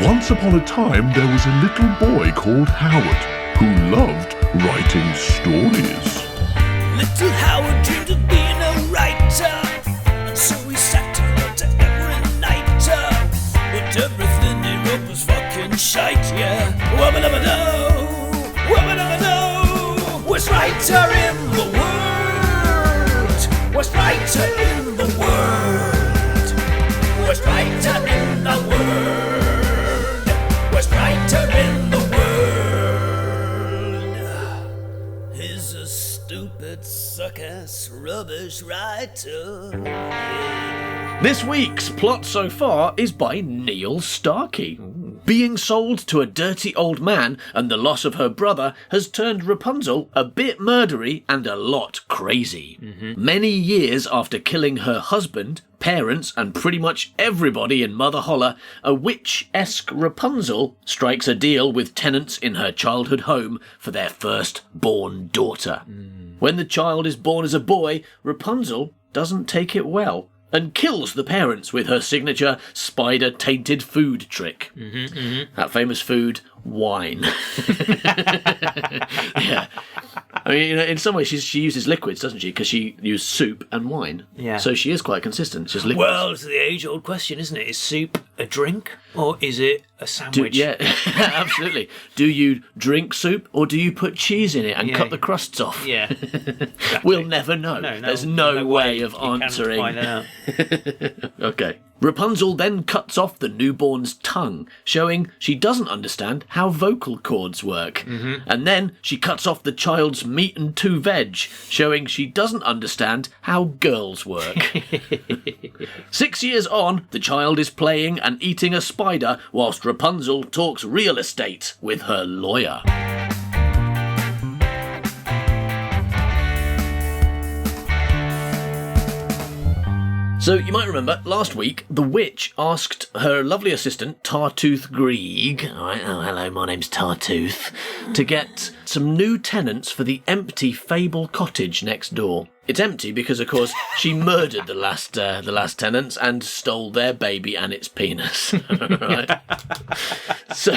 Once upon a time, there was a little boy called Howard who loved writing stories. Little Howard dreamed of being a writer, and so he sat and wrote every night. But everything he wrote was fucking shite, yeah. Wubba-dubba-doo, wubba-dubba-doo. Worst writer in the world, worst writer in the world, worst writer in the world, worst writer in the world. He's a stupid, suck-ass, rubbish writer. This week's plot so far is by Neil Starkey. Being sold to a dirty old man and the loss of her brother has turned Rapunzel a bit murdery and a lot crazy. Many years after killing her husband, parents and pretty much everybody in Mother Holler, a witch-esque Rapunzel strikes a deal with tenants in her childhood home for their first-born daughter. When the child is born as a boy, Rapunzel doesn't take it well and kills the parents with her signature spider-tainted food trick. That famous food, wine. Yeah. I mean, you know, in some ways she uses liquids, doesn't she? Because she used soup and wine. Yeah. So she is quite consistent. She's liquids. Well, it's the age-old question, isn't it? Is soup a drink or is it a sandwich? Yeah, absolutely. Do you drink soup or do you put cheese in it and Yeah. cut the crusts off? Yeah. Exactly. We'll never know. There's no way of you can answering. find out. Okay. Rapunzel then cuts off the newborn's tongue, showing she doesn't understand how vocal cords work. And then she cuts off the child's meat and two veg, showing she doesn't understand how girls work. 6 years on, the child is playing and eating a spider whilst Rapunzel talks real estate with her lawyer. So you might remember, last week, the witch asked her lovely assistant, Tartooth Grieg, all right, oh hello, my name's Tartooth, to get some new tenants for the empty Fable cottage next door. It's empty because, of course, she murdered the last tenants and stole their baby and its penis. Right? So,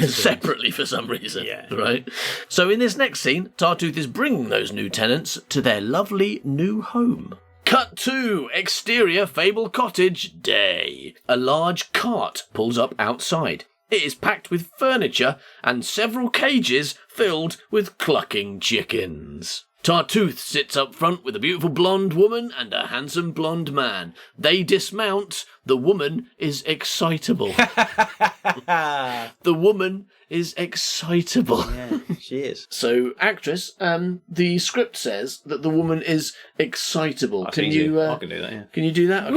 separately for some reason, right? So in this next scene, Tartooth is bringing those new tenants to their lovely new home. Cut to exterior Fable Cottage day. A large cart pulls up outside. It is packed with furniture and several cages filled with clucking chickens. Tartooth sits up front with a beautiful blonde woman and a handsome blonde man. They dismount. The woman is excitable. The woman is excitable. Yeah, she is. So, actress, the script says that the woman is excitable. Can you? I can do that, yeah. Can you do that?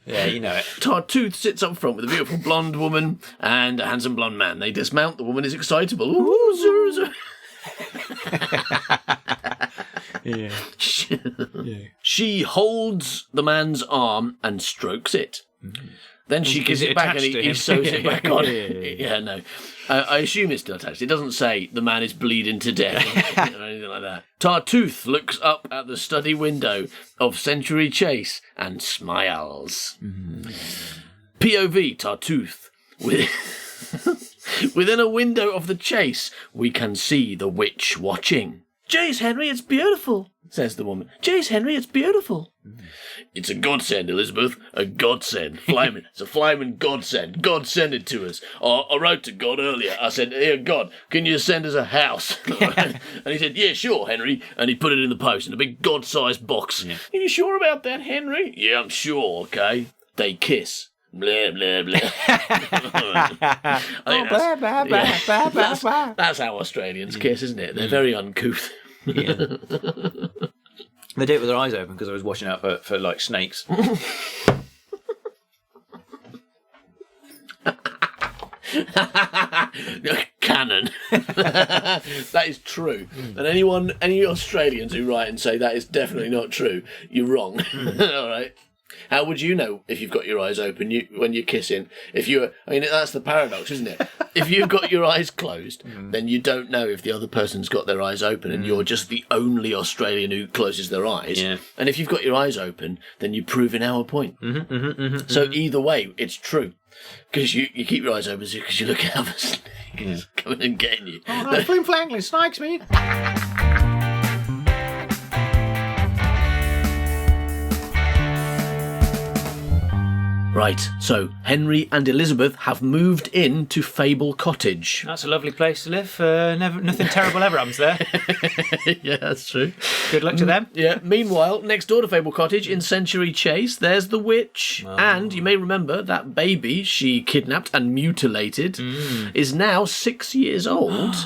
Yeah, you know it. Tartooth sits up front with a beautiful blonde woman and a handsome blonde man. They dismount. The woman is excitable. Ooh, zero, zero. Yeah. She holds the man's arm and strokes it. Then she gives it back and he sews it back on. Yeah, no. I assume it's still attached. It doesn't say the man is bleeding to death or anything like that. Tartooth looks up at the study window of Century Chase and smiles. POV Tartooth. Within a window of the chase, we can see the witch watching. "Jeez, Henry, it's beautiful," says the woman. "Jeez, Henry, it's beautiful." "It's a godsend, Elizabeth. A godsend. Flyman. It's a flyman godsend. God sent it to us. I wrote to God earlier. I said, here, God, can you send us a house?" And he said, "Yeah, sure, Henry." And he put it in the post in a big God-sized box. Yeah. "Are you sure about that, Henry?" "Yeah, I'm sure, okay." They kiss. Blah, blah, blah. That's how Australians kiss, isn't it? They're very uncouth. Yeah. They do it with their eyes open because I was watching out for like snakes. Canon. That is true. And any Australians who write and say that is definitely not true, you're wrong. All right. How would you know if you've got your eyes open when you're kissing? That's the paradox, isn't it? If you've got your eyes closed, then you don't know if the other person's got their eyes open, and you're just the only Australian who closes their eyes. Yeah. And if you've got your eyes open, then you're proving our point. So either way, it's true. Because you keep your eyes open because you look out for snakes coming and getting you. Oh no, flim flangling snakes, me. Right, so Henry and Elizabeth have moved in to Fable Cottage. That's a lovely place to live. Nothing terrible ever happens there. Yeah, that's true. Good luck to them. Yeah. Meanwhile, next door to Fable Cottage in Century Chase, there's the witch. Oh. And you may remember that baby she kidnapped and mutilated is now 6 years old,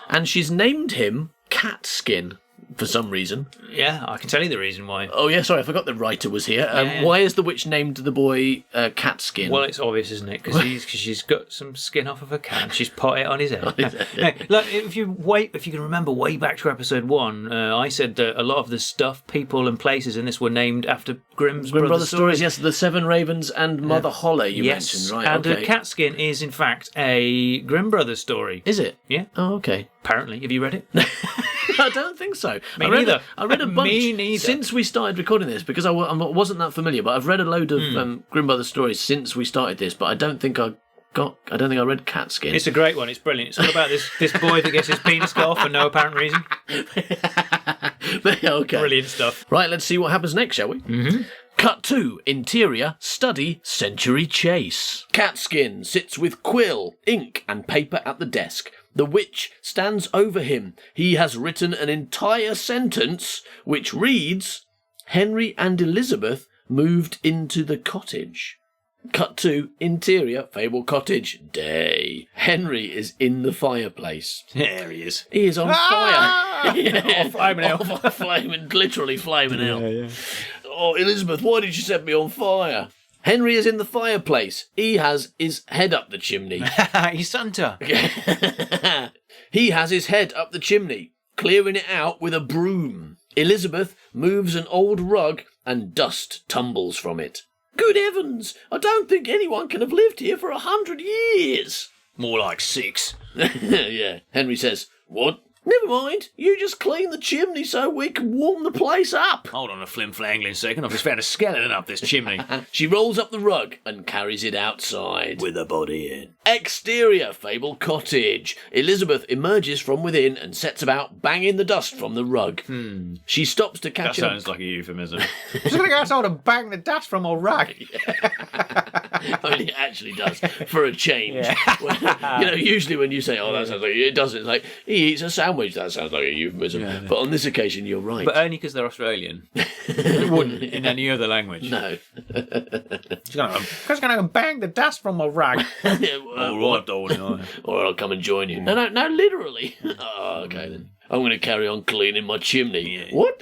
and she's named him Catskin. For some reason. Yeah, I can tell you the reason why. Oh, yeah, sorry, I forgot the writer was here. Yeah. Why is the witch named the boy Catskin? Well, it's obvious, isn't it? Because she's got some skin off of a cat and she's put it on his head. Look, if you can remember way back to episode 1, I said that a lot of the stuff, people and places in this were named after Grimm Brothers stories. Yes, the Seven Ravens and Mother Holle you mentioned, right? And Catskin is, in fact, a Grimm Brothers story. Is it? Yeah. Oh, okay. Apparently. Have you read it? I don't think so. Me neither. I read a bunch Me neither. since we started recording this, because I wasn't that familiar, but I've read a load of Grimm Brothers stories since we started this, but I don't think I read Catskin. It's a great one. It's brilliant. It's all about this boy that gets his penis cut off for no apparent reason. Okay. Brilliant stuff. Right, let's see what happens next, shall we? Mm-hmm. Cut 2. Interior, study, Century Chase. Catskin sits with quill, ink and paper at the desk. The witch stands over him. He has written an entire sentence which reads, Henry and Elizabeth moved into the cottage. Cut 2. Interior, Fable Cottage. Day. Henry is in the fireplace. There he is. He is on fire. Yeah. Flaming out. Flaming, literally flaming out. Yeah. Oh, Elizabeth, why did you set me on fire? Henry is in the fireplace. He has his head up the chimney. He's Santa. He has his head up the chimney, clearing it out with a broom. Elizabeth moves an old rug and dust tumbles from it. Good heavens! I don't think anyone can have lived here for 100 years. More like 6. Yeah. Henry says, What? Never mind. You just clean the chimney so we can warm the place up. Hold on a flim-flangling second. I've just found a skeleton up this chimney. She rolls up the rug and carries it outside. With a body in. Exterior, Fable Cottage. Elizabeth emerges from within and sets about banging the dust from the rug. She stops to catch That sounds like a euphemism. She's going to go outside and bang the dust from a rag. I mean, it actually does, for a change. Yeah. Usually when you say, that sounds like... It doesn't. It's like, he eats a sandwich. That sounds like a euphemism. Yeah. But on this occasion, you're right. But only because they're Australian. It wouldn't in any other language. No. She's going to bang the dust from a rag. All right, darling. Or I'll come and join you. No, literally. Oh, okay then. I'm going to carry on cleaning my chimney. Yeah. What?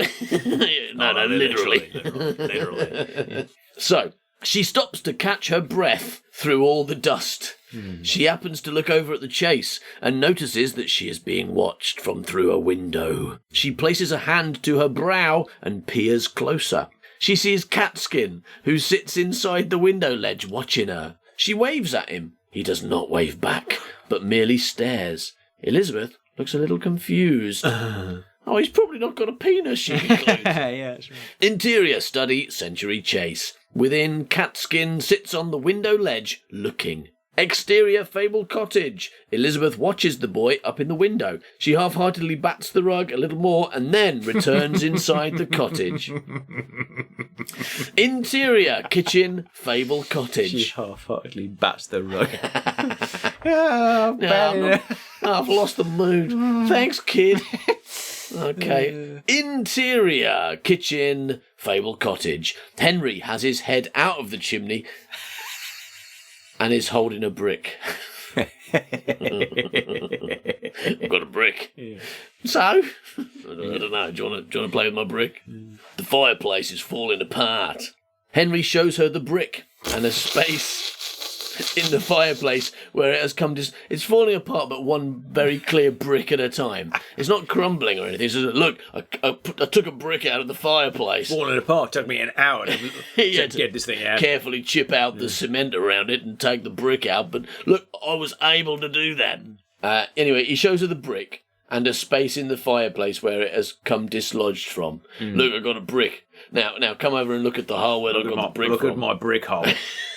No, literally. Literally. So, she stops to catch her breath through all the dust. She happens to look over at the chase and notices that she is being watched from through a window. She places a hand to her brow and peers closer. She sees Catskin, who sits inside the window ledge watching her. She waves at him. He does not wave back, but merely stares. Elizabeth looks a little confused. Oh, he's probably not got a penis, she concludes. Yeah, that's right. Interior, study, Century Chase. Within, Catskin sits on the window ledge, looking. Exterior, Fable Cottage. Elizabeth watches the boy up in the window. She half-heartedly bats the rug a little more and then returns inside the cottage. Interior, kitchen, Fable Cottage. She half-heartedly bats the rug. I've lost the mood. Thanks, kid. Okay. Interior, kitchen, Fable Cottage. Henry has his head out of the chimney and is holding a brick. I've got a brick. Yeah. So, I don't know. Do you want to play with my brick? The fireplace is falling apart. Henry shows her the brick and a space in the fireplace where it has come to... It's falling apart, but one very clear brick at a time. It's not crumbling or anything. It's just, look, I took a brick out of the fireplace. Falling apart took me an hour to get this thing out. Carefully chip out the cement around it and take the brick out, but look, I was able to do that. Anyway, he shows her the brick and a space in the fireplace where it has come dislodged from. Look, I got a brick. Now come over and look at the hole where I got the brick Look from. at my brick hole.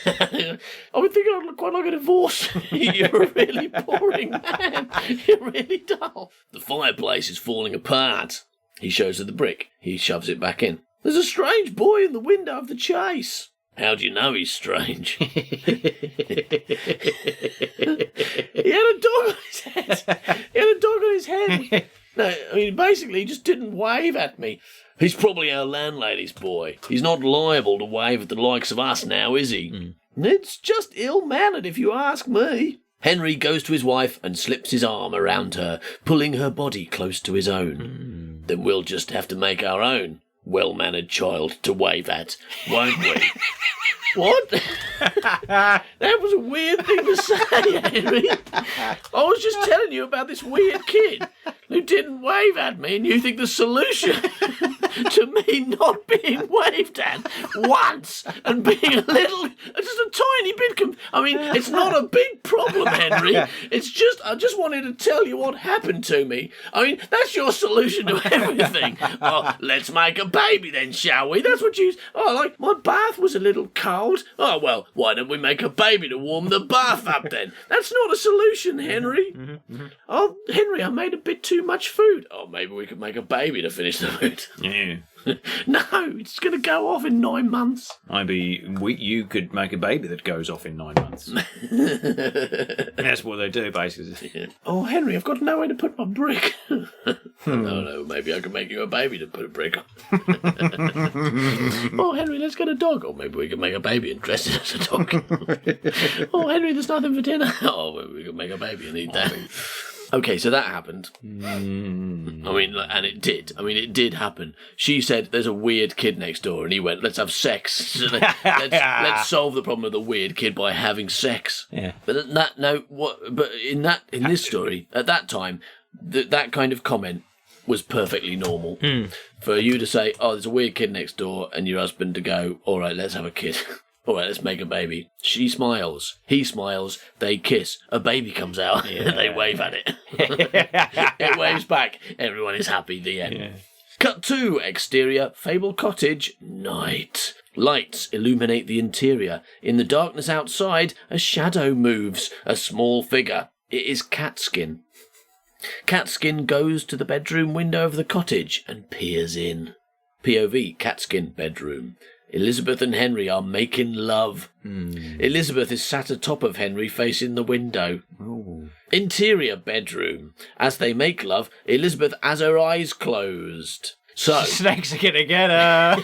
I would think I'd look quite like a divorce. You're a really boring man. You're really dull. The fireplace is falling apart. He shows her the brick. He shoves it back in. There's a strange boy in the window of the chase. How do you know he's strange? He had a dog on his head. He had a dog on his head. No, I mean, basically, he just didn't wave at me. He's probably our landlady's boy. He's not liable to wave at the likes of us now, is he? It's just ill-mannered, if you ask me. Henry goes to his wife and slips his arm around her, pulling her body close to his own. Then we'll just have to make our own well-mannered child to wave at, won't we? What? That was a weird thing to say, Henry. I was just telling you about this weird kid who didn't wave at me, and you think the solution to me not being waved at once and being a little, just a tiny bit, I mean, it's not a big problem, Henry. It's just, I just wanted to tell you what happened to me. I mean, that's your solution to everything. Oh, let's make a baby then, shall we? That's what you, like, my bath was a little cold. Oh, well, why don't we make a baby to warm the bath up then? That's not a solution, Henry. Oh, Henry, I made a bit too much food. Oh, maybe we could make a baby to finish the food. Yeah. No, it's going to go off in 9 months. Maybe you could make a baby that goes off in 9 months. That's what they do, basically. Yeah. Oh, Henry, I've got nowhere to put my brick. No, maybe I could make you a baby to put a brick on. Oh, Henry, let's get a dog. Or maybe we could make a baby and dress it as a dog. Oh, Henry, there's nothing for dinner. Oh, well, we could make a baby and eat that. Okay, so that happened. I mean, and it did. I mean, it did happen. She said, "There's a weird kid next door," and he went, "Let's have sex. let's solve the problem of the weird kid by having sex." Yeah. But But in this story, at that time, that kind of comment was perfectly normal. For you to say, "Oh, there's a weird kid next door," and your husband to go, "All right, let's have a kid." All right, let's make a baby. She smiles. He smiles. They kiss. A baby comes out. They wave at it. It waves back. Everyone is happy. The end. Yeah. Cut 2. Exterior. Fable Cottage. Night. Lights illuminate the interior. In the darkness outside, a shadow moves. A small figure. It is Catskin. Catskin goes to the bedroom window of the cottage and peers in. POV. Catskin bedroom. Elizabeth and Henry are making love. Elizabeth is sat atop of Henry facing the window. Ooh. Interior bedroom. As they make love, Elizabeth has her eyes closed. So snakes are gonna get her.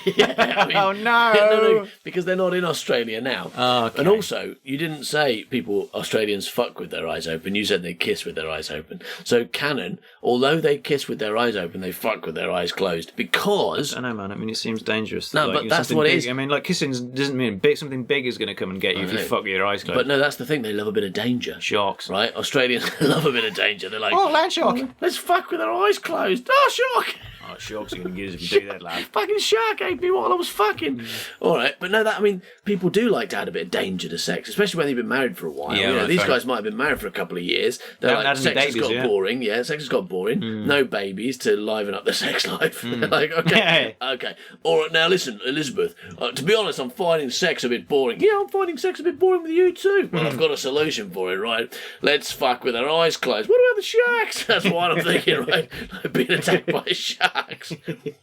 Oh no. No, because they're not in Australia now. Oh, okay. And also, you didn't say Australians fuck with their eyes open. You said they kiss with their eyes open. So canon, although they kiss with their eyes open, they fuck with their eyes closed because. I know, man. I mean, it seems dangerous. No, but that's what it is. I mean, like kissing doesn't mean something big is going to come and get you if you fuck with your eyes closed. But no, that's the thing. They love a bit of danger. Sharks, right? Australians love a bit of danger. They're like, oh, land shark. Let's fuck with our eyes closed. Oh, shark. Oh, sharks are going to get us if you do that, lad. Fucking shark ate me while I was fucking. All right, but no, people do like to add a bit of danger to sex, especially when they've been married for a while. Yeah, right, these guys might have been married for a couple of years. They're like, sex has got boring. Yeah, sex has got boring. No babies to liven up the sex life. They're like, okay. All right, now listen, Elizabeth. To be honest, I'm finding sex a bit boring. Yeah, I'm finding sex a bit boring with you too. Well, I've got a solution for it, right? Let's fuck with our eyes closed. What about the sharks? That's what I'm thinking, right? Like being attacked by sharks.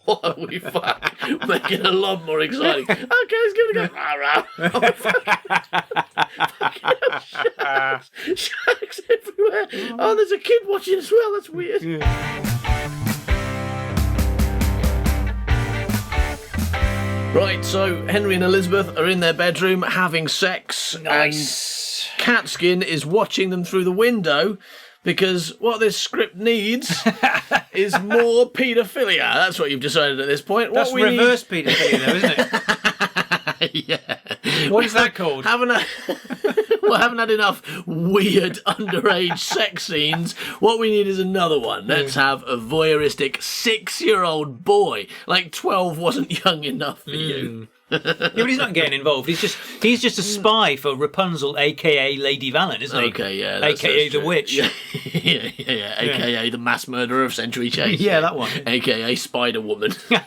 Why don't we fuck? Make it a lot more exciting. Okay, let's give it a go. Sharks everywhere. Oh, there's a kid watching as well. That's weird. Right, so Henry and Elizabeth are in their bedroom having sex. Nice. And Catskin is watching them through the window. Because what this script needs is more paedophilia. That's what you've decided at this point. That's reverse paedophilia, though, isn't it? Yeah. What is that called? Haven't had enough weird underage sex scenes. What we need is another one. Let's have a voyeuristic 6-year-old boy. Like 12 wasn't young enough for you. Yeah, but he's not getting involved. He's just a spy for Rapunzel, aka Lady Valent, isn't he? Okay, yeah. AKA the witch. Yeah. Yeah. AKA the mass murderer of Century Chase. Yeah, that one. AKA Spider Woman. Yeah.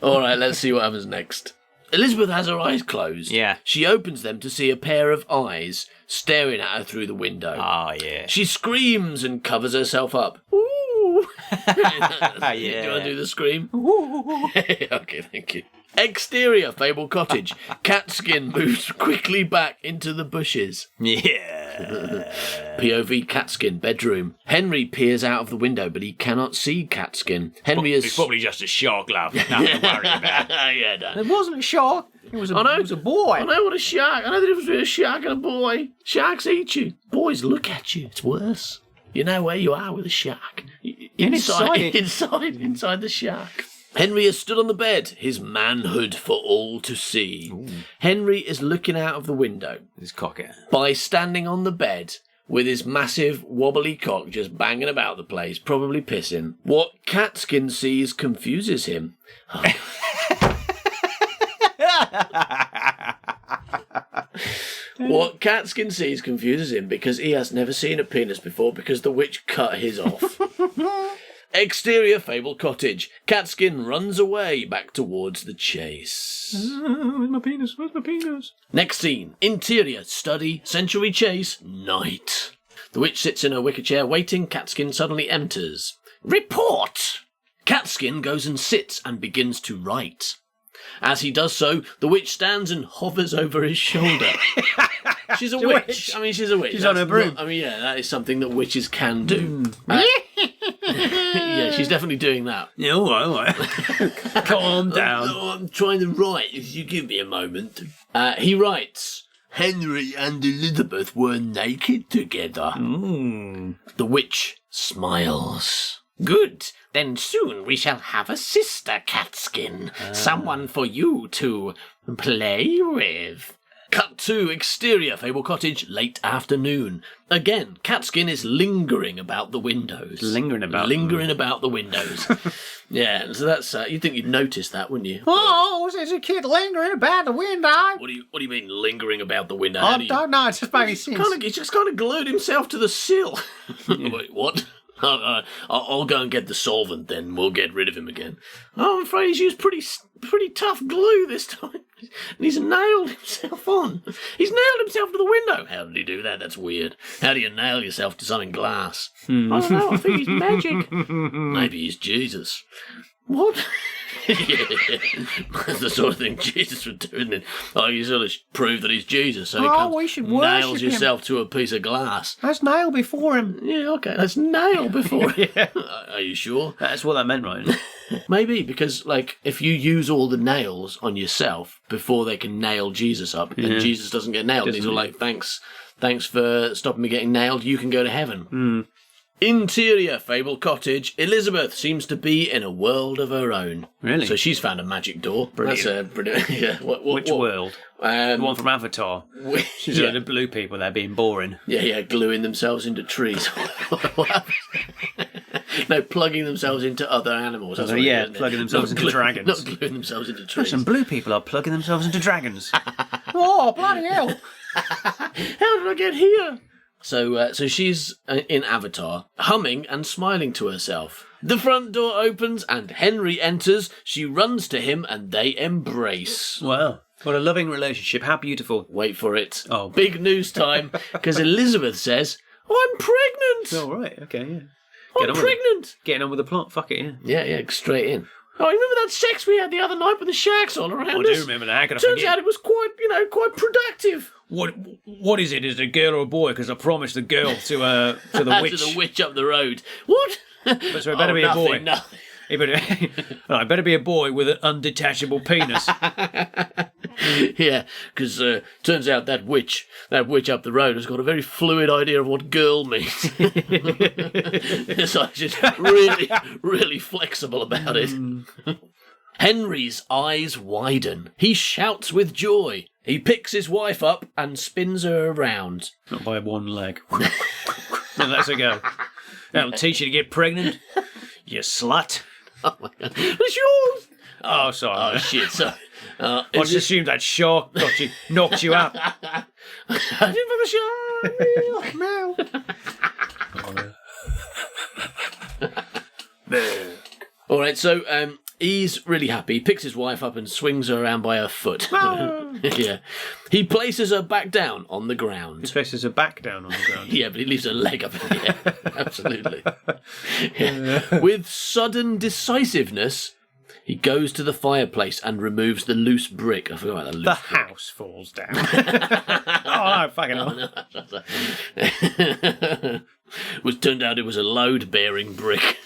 All right, let's see what happens next. Elizabeth has her eyes closed. Yeah. She opens them to see a pair of eyes staring at her through the window. Oh, yeah. She screams and covers herself up. Ooh. Yeah. Do you want to do the scream? Okay, thank you. Exterior Fable Cottage. Catskin moves quickly back into the bushes. Yeah. POV Catskin bedroom. Henry peers out of the window, but he cannot see Catskin. Henry is It's probably just a shark, love. Nothing to worry about. yeah, no. It wasn't a shark. It was a boy. I know what a shark. I know the difference between a shark and a boy. Sharks eat you. Boys look at you. It's worse. You know where you are with a shark. Inside the shark. Henry has stood on the bed, his manhood for all to see. Ooh. Henry is looking out of the window. His cocker. By standing on the bed with his massive wobbly cock just banging about the place, probably pissing. What Catskin sees confuses him. What Catskin sees confuses him because he has never seen a penis before because the witch cut his off. Exterior Fable Cottage. Catskin runs away back towards the chase. Where's my penis? Where's my penis? Next scene. Interior study, Century Chase, night. The witch sits in her wicker chair waiting. Catskin suddenly enters. Report! Catskin goes and sits and begins to write. As he does so, the witch stands and hovers over his shoulder. She's a witch. I mean, she's a witch. She's on her broom. That is something that witches can do. Yeah, she's definitely doing that. Yeah, all right. Calm down. I'm trying to write, if you give me a moment. He writes, Henry and Elizabeth were naked together. The witch smiles. Good. Then soon we shall have a sister, Catskin. Someone for you to play with. Cut to exterior Fable Cottage, late afternoon. Again, Catskin is lingering about the windows. Lingering about the windows. Yeah, so that's you'd think you'd notice that, wouldn't you? Oh, there's a kid lingering about the window. What do you mean lingering about the window? I don't know. It's just making sense. He's just kind of glued himself to the sill. Wait, what? I'll go and get the solvent then. We'll get rid of him again. Oh, I'm afraid he's used pretty tough glue this time. And he's nailed himself on. He's nailed himself to the window. How did he do that? That's weird. How do you nail yourself to something glass? I don't know. I think he's magic. Maybe he's Jesus. What? Yeah. That's the sort of thing Jesus would do, isn't it? Oh, you sort of prove that he's Jesus, so we should nails worship yourself to a piece of glass. Let's nail before him. Yeah, okay, let's nail before him. Yeah. Are you sure? That's what that meant, right? Maybe, because, like, if you use all the nails on yourself before they can nail Jesus up, then Jesus doesn't get nailed. And he's all like, thanks for stopping me getting nailed, you can go to heaven. Interior Fable Cottage. Elizabeth seems to be in a world of her own. Really? So she's found a magic door. Brilliant. That's brilliant. Yeah. Which world? The one from Avatar. She's yeah. like the blue people, they're being boring. Yeah, gluing themselves into trees. No, plugging themselves into other animals. That's plugging themselves into dragons. Not gluing themselves into trees. Some blue people are plugging themselves into dragons. Oh, bloody hell. How did I get here? So she's in Avatar, humming and smiling to herself. The front door opens and Henry enters. She runs to him and they embrace. Wow. What a loving relationship. How beautiful. Wait for it. Oh. Big news time, because Elizabeth says, I'm pregnant! Oh, right. Okay, yeah. I'm pregnant! Getting on with the plot. Fuck it, yeah. Yeah, straight in. Oh, remember that sex we had the other night with the sharks all around us? I do remember that. How could I Turns forget? out it was quite productive. What is it? Is it a girl or a boy? Because I promised the girl to the witch. To the witch up the road. What? So it better be a boy. Nothing. It better be a boy with an undetachable penis. Yeah, because turns out that witch up the road has got a very fluid idea of what girl means. So she's really, really flexible about it. Henry's eyes widen. He shouts with joy. He picks his wife up and spins her around. Not by one leg. And lets her go. That'll teach you to get pregnant, you slut. Oh my God. It's yours! Oh, sorry. Oh, shit, sorry. I just assumed that shark knocked you out. All right, so he's really happy. He picks his wife up and swings her around by her foot. Yeah. He places her back down on the ground. He places her back down on the ground. Yeah, but he leaves her leg up in the air. Absolutely. Yeah. With sudden decisiveness, he goes to the fireplace and removes the loose brick. I forgot about the loose brick. The house falls down. Oh, no, fucking hell. Was turned out it was a load-bearing brick.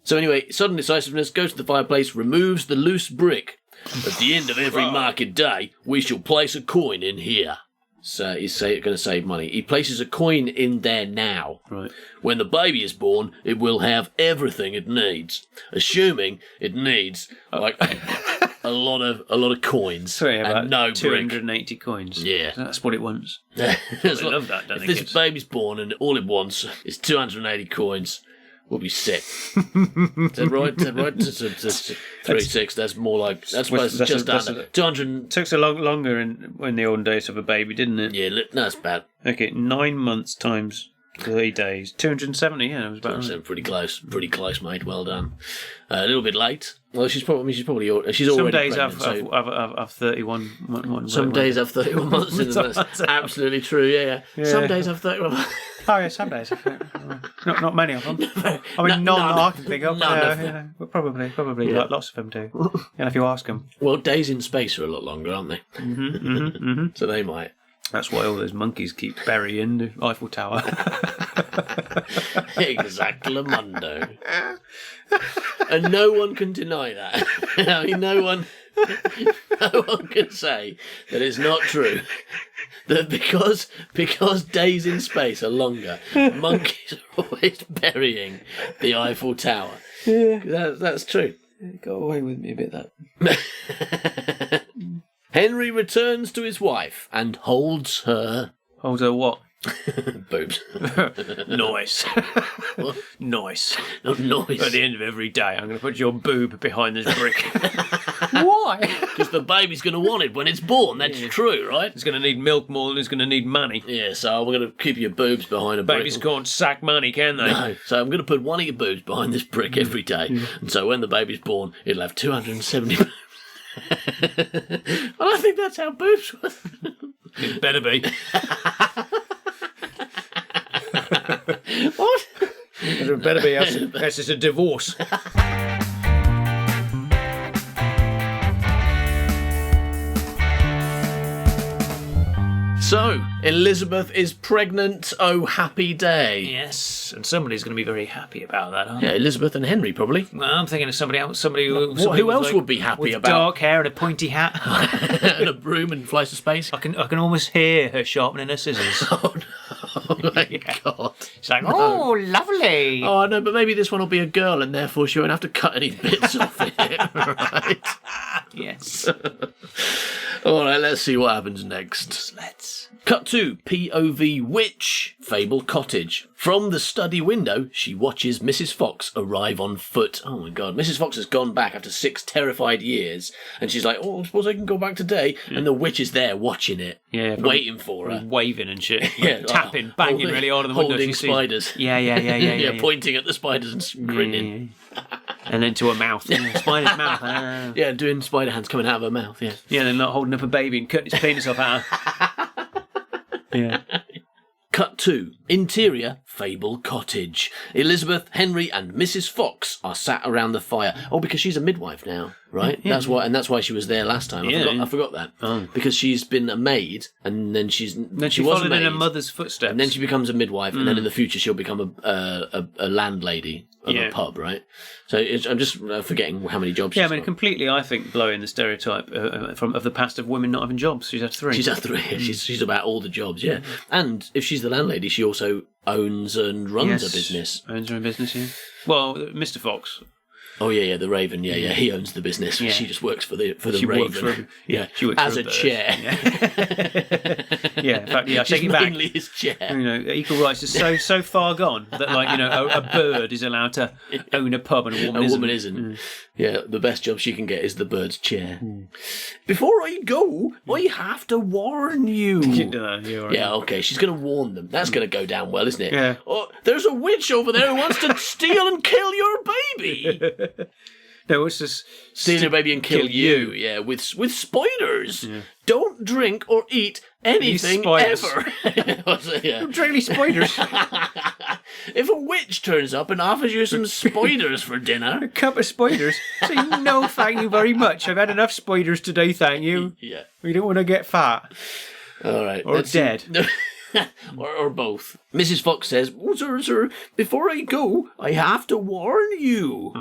So anyway, sudden decisiveness, goes to the fireplace, removes the loose brick. At the end of every market day, we shall place a coin in here. So he's going to save money. He places a coin in there now. Right. When the baby is born, it will have everything it needs, assuming it needs like a lot of coins. Sorry, about and no 280 coins. Yeah. That's what it wants. brick. They love that, don't If they, this kids? baby's born and all it wants is 280 coins, we'll be set. Is that right? Is that right? 36. That's more like that's just under 200. Took so longer in the olden days of a baby, didn't it? Yeah, no, that's bad. Okay, 9 months times 30 days. 270, yeah, it was about right. Pretty close, mate. Well done. A little bit late. Well, she's already Some pregnant. days So have 31. some days have 31 months in them. That's absolutely true. Yeah. Some days have 31 months. Oh, yeah, some days. Not many of them. I mean, none that I can think of. But probably. Yeah. Like, lots of them do. And if you ask them. Well, days in space are a lot longer, aren't they? So they might. That's why all those monkeys keep burying the Eiffel Tower. Exactly-mundo. And no one can deny that. I mean, no one can say that it's not true. That because days in space are longer, monkeys are always burying the Eiffel Tower. Yeah. That's true. It got away with me a bit, that. Henry returns to his wife and holds her Holds her what? boobs. Nice. What? Nice. Not noise. At the end of every day, I'm going to put your boob behind this brick. Why? Because the baby's going to want it when it's born. That's true, right? It's going to need milk more than it's going to need money. Yeah, so we're going to keep your boobs behind a brick. Babies can't sack money, can they? No, so I'm going to put one of your boobs behind this brick every day. And so when the baby's born, it'll have 270 boobs. And I think that's how boobs work. It better be. What? It better be. That's just a divorce. So, Elizabeth is pregnant. Oh, happy day. Yes, and somebody's going to be very happy about that, aren't they? Yeah, Elizabeth and Henry, probably. Well, I'm thinking of somebody else. Who Who else like, would be happy with about dark hair and a pointy hat? and a broom and flies to space? I can almost hear her sharpening her scissors. Oh, no. Oh, my God. It's like, oh, lovely. Oh, no, but maybe this one will be a girl and therefore she won't have to cut any bits off it. Right? Yes. All right, let's see what happens next. Let's. Cut to POV Witch, Fable Cottage. From the study window, she watches Mrs. Fox arrive on foot. Oh my God, Mrs. Fox has gone back after 6 terrified years, and she's like, oh, I suppose I can go back today. Yeah. And the witch is there watching it, waiting for her. Waving and shit. Yeah, tapping, banging really hard on the window. Holding spiders. Yeah. Pointing at the spiders and grinning. Yeah. And then to her mouth. Spider's mouth. Yeah, doing spider hands coming out of her mouth, yeah. Yeah, then not holding up a baby and cutting his penis off at her. Yeah. Cut to Interior Fable Cottage. Elizabeth, Henry, and Mrs. Fox are sat around the fire. Oh, because she's a midwife now, right? Yeah. That's why she was there last time. I forgot that. Oh. Because she's been a maid, and then she followed in her mother's footsteps, and then she becomes a midwife, and then in the future she'll become a landlady of a pub, right? So I'm just forgetting how many jobs. Yeah, completely. I think blowing the stereotype of the past of women not having jobs. She's had 3. She's had 3. She's about all the jobs. Yeah, and if she's the landlady, she also owns and runs a business. Owns her own business. Yeah. Well, Mr. Fox Oh yeah, the Raven. Yeah, he owns the business. Yeah. She just works for the She Raven. works for- yeah, she works as for a a bird. chair. Yeah, in fact, yeah, I She's take it back. mainly his chair. You know, equal rights is so far gone that, like, you know, a bird is allowed to own a pub and a woman isn't. Yeah, the best job she can get is the bird's chair. Before I go, I have to warn you. Yeah, okay, she's going to warn them. That's going to go down well, isn't it? Yeah. Oh, there's a witch over there who wants to steal and kill your baby. No, it's just Steal your baby and kill you. Yeah, with spiders. Yeah. Don't drink or eat anything spiders. ever. Yeah. Don't drink any spiders. If a witch turns up and offers you some spiders for dinner, A cup of spiders. Say, no, thank you very much. I've had enough spiders today, thank you. yeah. We don't want to get fat. All right. Or dead. or both. Mrs. Fox says, oh, sir, before I go, I have to warn you.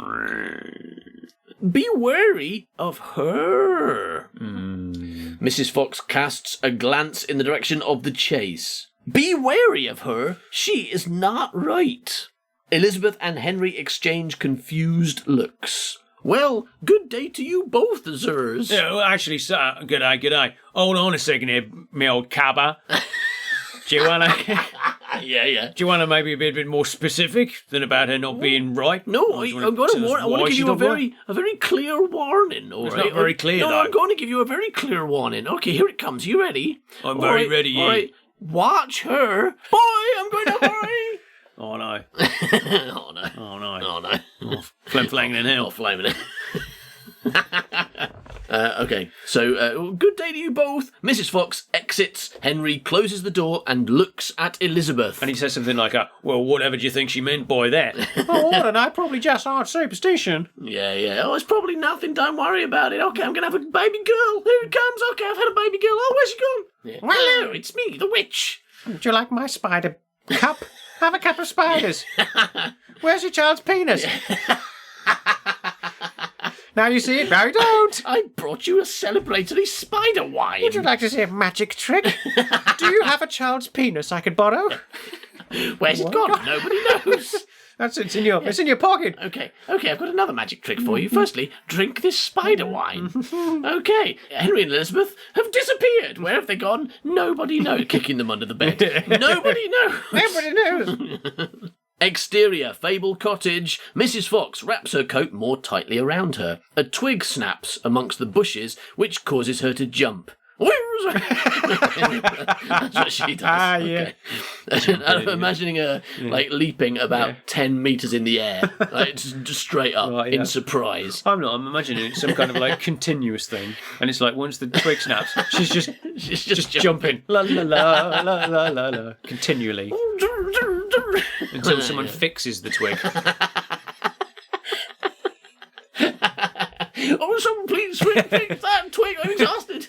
Be wary of her. Mrs. Fox casts a glance in the direction of the chase. Be wary of her. She is not right. Elizabeth and Henry exchange confused looks. Well, good day to you both, sirs. Yeah, well, actually, sir, good eye. Hold on a second here, me old cabba. Do you wanna? Yeah. Do you want to maybe be a bit more specific than about her not being right? No, Or do you I'm wanna going to tell us warn. I want why to give she's you a not right? very clear warning. All It's right? not very clear, No, though. I'm going to give you a very clear warning. Okay, here it comes. You ready? I'm All very right, ready. All right. Watch her. Boy, I'm going to hurry. Oh no! Oh no! Oh no! Oh no! Flaming in hell. Oh, flaming it. Okay, so good day to you both. Mrs. Fox exits. Henry closes the door and looks at Elizabeth. And he says something like, well, whatever do you think she meant by that? Oh, I don't know. Probably just our superstition. Yeah. Oh, it's probably nothing. Don't worry about it. Okay, I'm going to have a baby girl. Here it comes. Okay, I've had a baby girl. Oh, where's she gone? Yeah. Hello, it's me, the witch. Do you like my spider cup? Have a cup of spiders. Where's your child's penis? Now you see it, now you don't. I brought you a celebratory spider wine. Would you like to see a magic trick? Do you have a child's penis I could borrow? Where's it gone? Nobody knows. It's in your pocket. Okay, I've got another magic trick for you. Firstly, drink this spider wine. Okay, Henry and Elizabeth have disappeared. Where have they gone? Nobody knows. Kicking them under the bed. Nobody knows. Nobody knows. Exterior, Fable Cottage. Mrs. Fox wraps her coat more tightly around her. A twig snaps amongst the bushes, which causes her to jump. That's what she does. Yeah. Okay. I'm imagining her like leaping about 10 metres in the air, like just straight up in surprise. I'm imagining it's some kind of like continuous thing, and it's like once the twig snaps, she's just jumping, la la la la la la la, continually until someone fixes the twig. Oh, someone please fix that twig! I'm exhausted.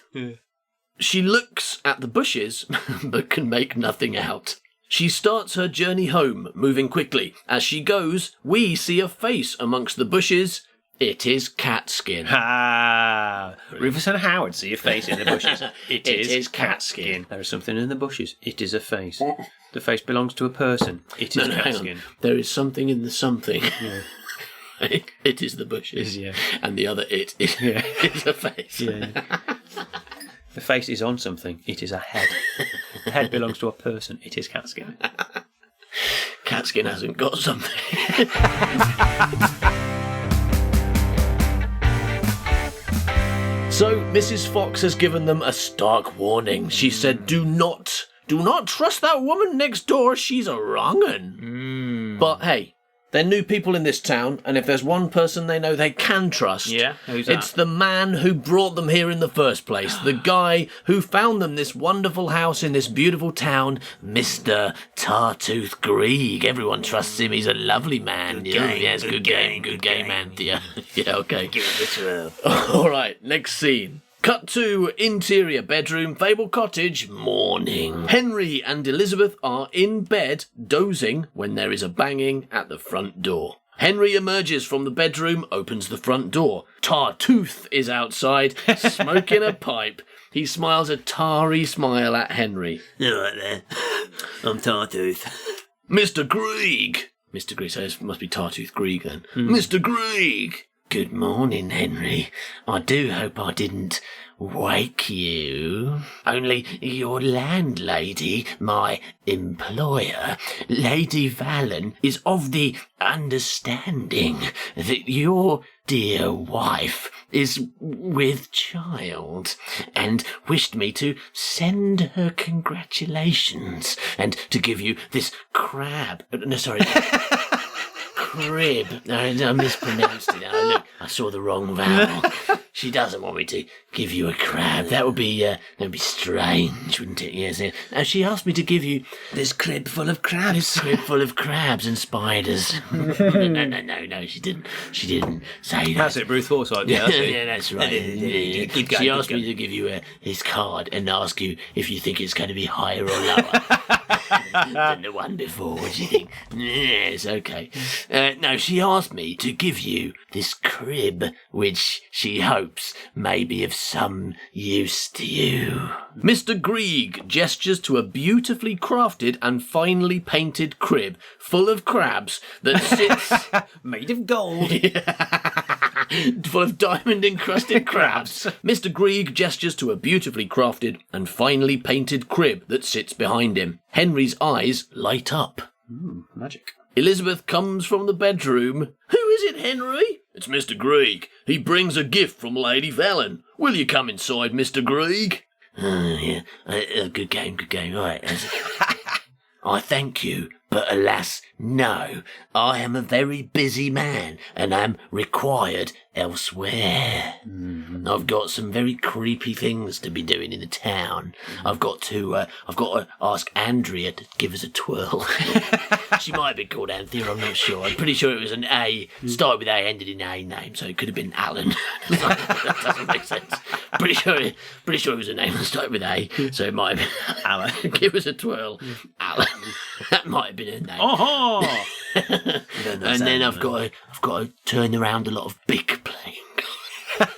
She looks at the bushes, but can make nothing out. She starts her journey home, moving quickly. As she goes, we see a face amongst the bushes. It is Catskin. Rufus and Howard see a face in the bushes. It is Catskin. There is something in the bushes. It is a face. The face belongs to a person. It is Catskin. There is something in the something. Yeah. It is the bushes. Yeah. And the other it is a face. Yeah. The face is on something. It is a head. The head belongs to a person. It is Catskin. Catskin hasn't got something. So, Mrs. Fox has given them a stark warning. She said, do not trust that woman next door. She's a wrong 'un. But hey, they're new people in this town, and if there's one person they know they can trust, who's that? it's the man who brought them here in the first place, the guy who found them this wonderful house in this beautiful town, Mr. Tartooth Grieg. Everyone trusts him. He's a lovely man. Good game, man. Yeah, okay. Give it a All right, next scene. Cut to interior bedroom, Fable Cottage, morning. Henry and Elizabeth are in bed, dozing, when there is a banging at the front door. Henry emerges from the bedroom, opens the front door. Tartooth is outside, smoking a pipe. He smiles a tarry smile at Henry. All right there. I'm Tartooth. Mr. Grieg. Mr. Grieg. So this must be Tartooth Grieg then. Mr. Grieg! Good morning, Henry. I do hope I didn't wake you. Only your landlady, my employer, Lady Valen, is of the understanding that your dear wife is with child, and wished me to send her congratulations and to give you this crib. I mispronounced it. Look, I saw the wrong vowel. She doesn't want me to give you a crab. That would be strange, wouldn't it? Yes. She asked me to give you this crib full of crabs. This crib full of crabs and spiders. No. She didn't say that. That's it, Bruce Forsyth. Yeah, that's it. Yeah, that's right. She asked me to give you his card and ask you if you think it's going to be higher or lower than the one before. What do you think? Yes, okay. No, she asked me to give you this crib, which she hopes may be of some use to you. Mr. Grieg gestures to a beautifully crafted and finely painted crib full of crabs that sits Made of gold. full of diamond-encrusted crabs. Mr. Grieg gestures to a beautifully crafted and finely painted crib that sits behind him. Henry's eyes light up. Magic. Elizabeth comes from the bedroom. Who is it, Henry? It's Mr. Grieg. He brings a gift from Lady Valen. Will you come inside, Mr. Grieg? Yeah. Good game. All right. I thank you, but alas, no. I am a very busy man, and am required elsewhere. I've got some very creepy things to be doing in the town. I've got to ask Andrea to give us a twirl. She might have been called Anthea, I'm not sure. I'm pretty sure it was an A, started with A, ended in A name, so it could have been Alan. That doesn't make sense. Pretty sure it was a name that started with A, so it might have been Alan. Give us a twirl. Alan. That might have been her name. Oh! And then I've got to turn around a lot of big playing cards.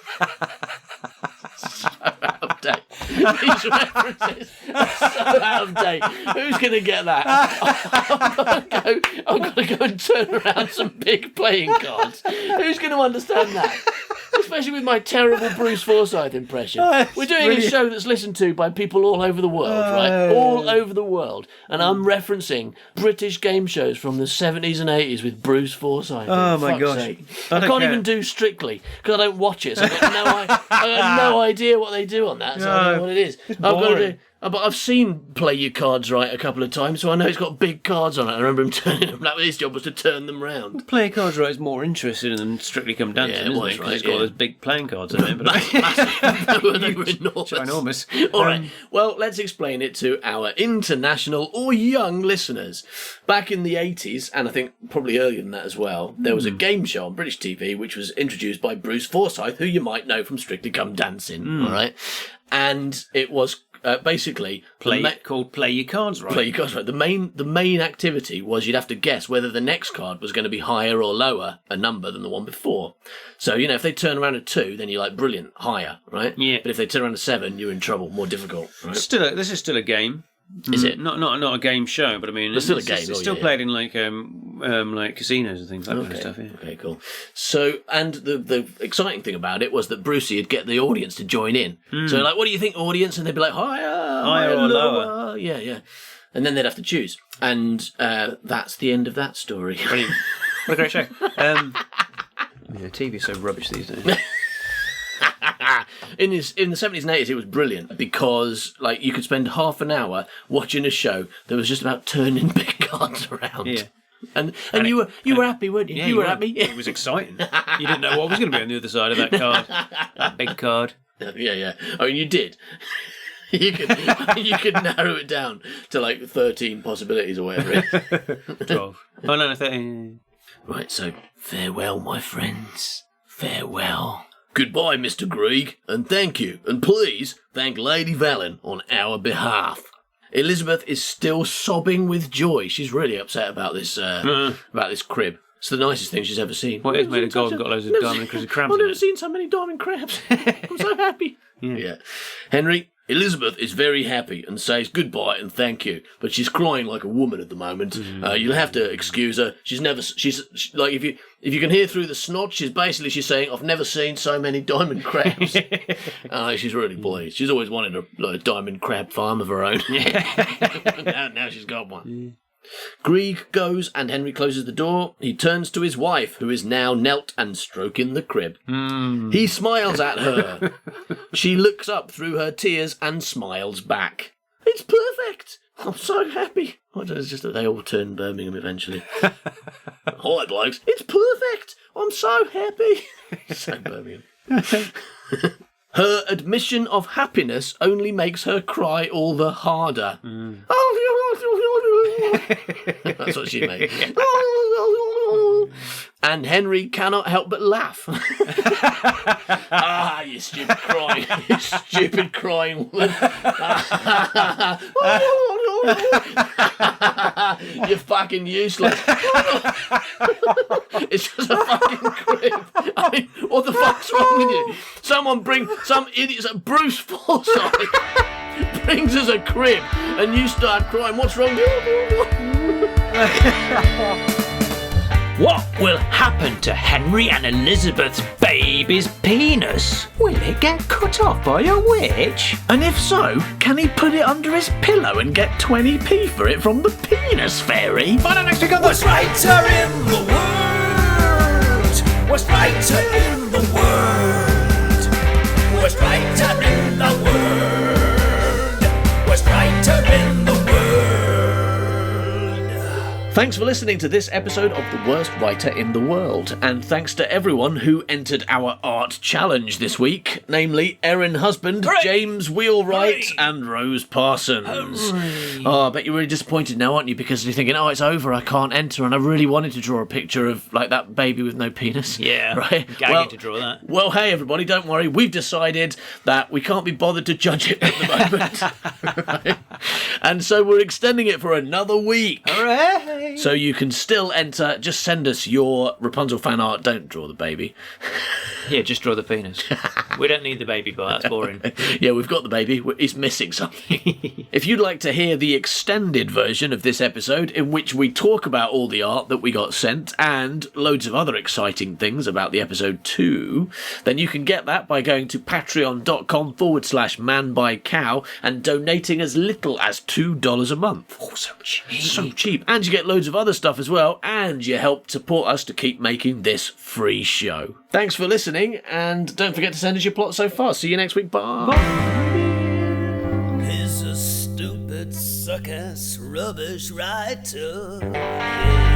So out of date. These references are so out of date. Who's going to get that? I've got to go and turn around some big playing cards. Who's going to understand that? Especially with my terrible Bruce Forsyth impression. We're doing a show that's listened to by people all over the world, right? All over the world. And I'm referencing British game shows from the 70s and 80s with Bruce Forsyth. Oh, my Fuck's gosh. sake. I I don't can't care. even do Strictly because I don't watch it. So I got no idea what they do on that. So I don't know what it is. I've got to do. But I've seen Play Your Cards Right a couple of times, so I know it's got big cards on it. I remember him turning them. His job was to turn them round. Playing cards right is more interesting than Strictly Come Dancing, Yeah, it isn't was, it? 'Cause right, it's got yeah. those big playing cards in it. But They were enormous. ginormous. All right. Well, let's explain it to our international or young listeners. Back in the 80s, and I think probably earlier than that as well, there was a game show on British TV which was introduced by Bruce Forsyth, who you might know from Strictly Come Dancing. All right. And it was basically called Play Your Cards Right. Play Your Cards Right. The main activity was you'd have to guess whether the next card was going to be higher or lower a number than the one before. So, if they turn around a 2, then you're like, brilliant, higher, right? Yeah. But if they turn around a 7, you're in trouble, more difficult, right? This is still a game. Is it? Not a game show, but I mean, It's still a game, It's still played in like casinos and things like that kind of stuff. Yeah. Okay, cool. So, and the exciting thing about it was that Brucey would get the audience to join in. So, like, what do you think, audience? And they'd be like, higher or lower. Yeah. And then they'd have to choose. And that's the end of that story. Brilliant. What a great show. TV's so rubbish these days. In the 70s and 80s, it was brilliant because, like, you could spend half an hour watching a show that was just about turning big cards around. Yeah. And you were happy, weren't you? Yeah, you were happy. It was exciting. You didn't know what was going to be on the other side of that card. That big card. Yeah. I mean, you did. You could narrow it down to like 13 possibilities or whatever it is. 12. Oh, no, 13. Right, so farewell, my friends. Farewell. Goodbye, Mr. Grieg, and thank you. And please thank Lady Valen on our behalf. Elizabeth is still sobbing with joy. She's really upset about this crib. It's the nicest thing she's ever seen. Well, it's made of gold and got loads of diamond crabs I've in never it. seen so many diamond crabs. I'm so happy. Yeah. Henry, Elizabeth is very happy and says goodbye and thank you, but she's crying like a woman at the moment. You'll have to excuse her. She's like, if you can hear through the snot, she's saying, I've never seen so many diamond crabs. She's really pleased. She's always wanted a diamond crab farm of her own. now she's got one. Grieg goes and Henry closes the door. He turns to his wife, who is now knelt and stroking the crib. He smiles at her. She looks up through her tears and smiles back. It's perfect. I'm so happy. It's just that they all turn Birmingham eventually. Hi, blokes. It's perfect. I'm so happy. So Birmingham. Her admission of happiness only makes her cry all the harder. That's what she made. And Henry cannot help but laugh. You stupid crying woman. You're fucking useless. It's just a fucking crib. I mean, what the fuck's wrong with you? Some idiot, Bruce Forsyth brings us a crib and you start crying. What's wrong with you? What will happen to Henry and Elizabeth's baby's penis? Will it get cut off by a witch? And if so, can he put it under his pillow and get 20p for it from the penis fairy? Find out next week on What's writer in the world? What's writer in the world? What's writer in the world? What's writer in the world? Thanks for listening to this episode of The Worst Writer in the World, and thanks to everyone who entered our art challenge this week, namely Erin Husband, Hooray! James Wheelwright, Hooray! and Rose Parsons. I bet you're really disappointed now, aren't you? Because you're thinking, it's over, I can't enter, and I really wanted to draw a picture of like that baby with no penis. Yeah, right. Gagging to draw that. Well, hey everybody, don't worry. We've decided that we can't be bothered to judge it at the moment, right? And so we're extending it for another week. Hooray! So you can still enter. Just send us your Rapunzel fan art. Don't draw the baby. Yeah, just draw the penis. We don't need the baby part, that's boring. Yeah, we've got the baby. He's missing something. If you'd like to hear the extended version of this episode, in which we talk about all the art that we got sent and loads of other exciting things about the episode too, then you can get that by going to patreon.com/manbycow and donating as little as $2 a month. Oh, so cheap. So cheap. And you get loads of other stuff as well, and you help support us to keep making this free show. Thanks for listening, and don't forget to send us your plot so far. See you next week. Bye. He's a stupid, suck-ass, rubbish writer. Yeah.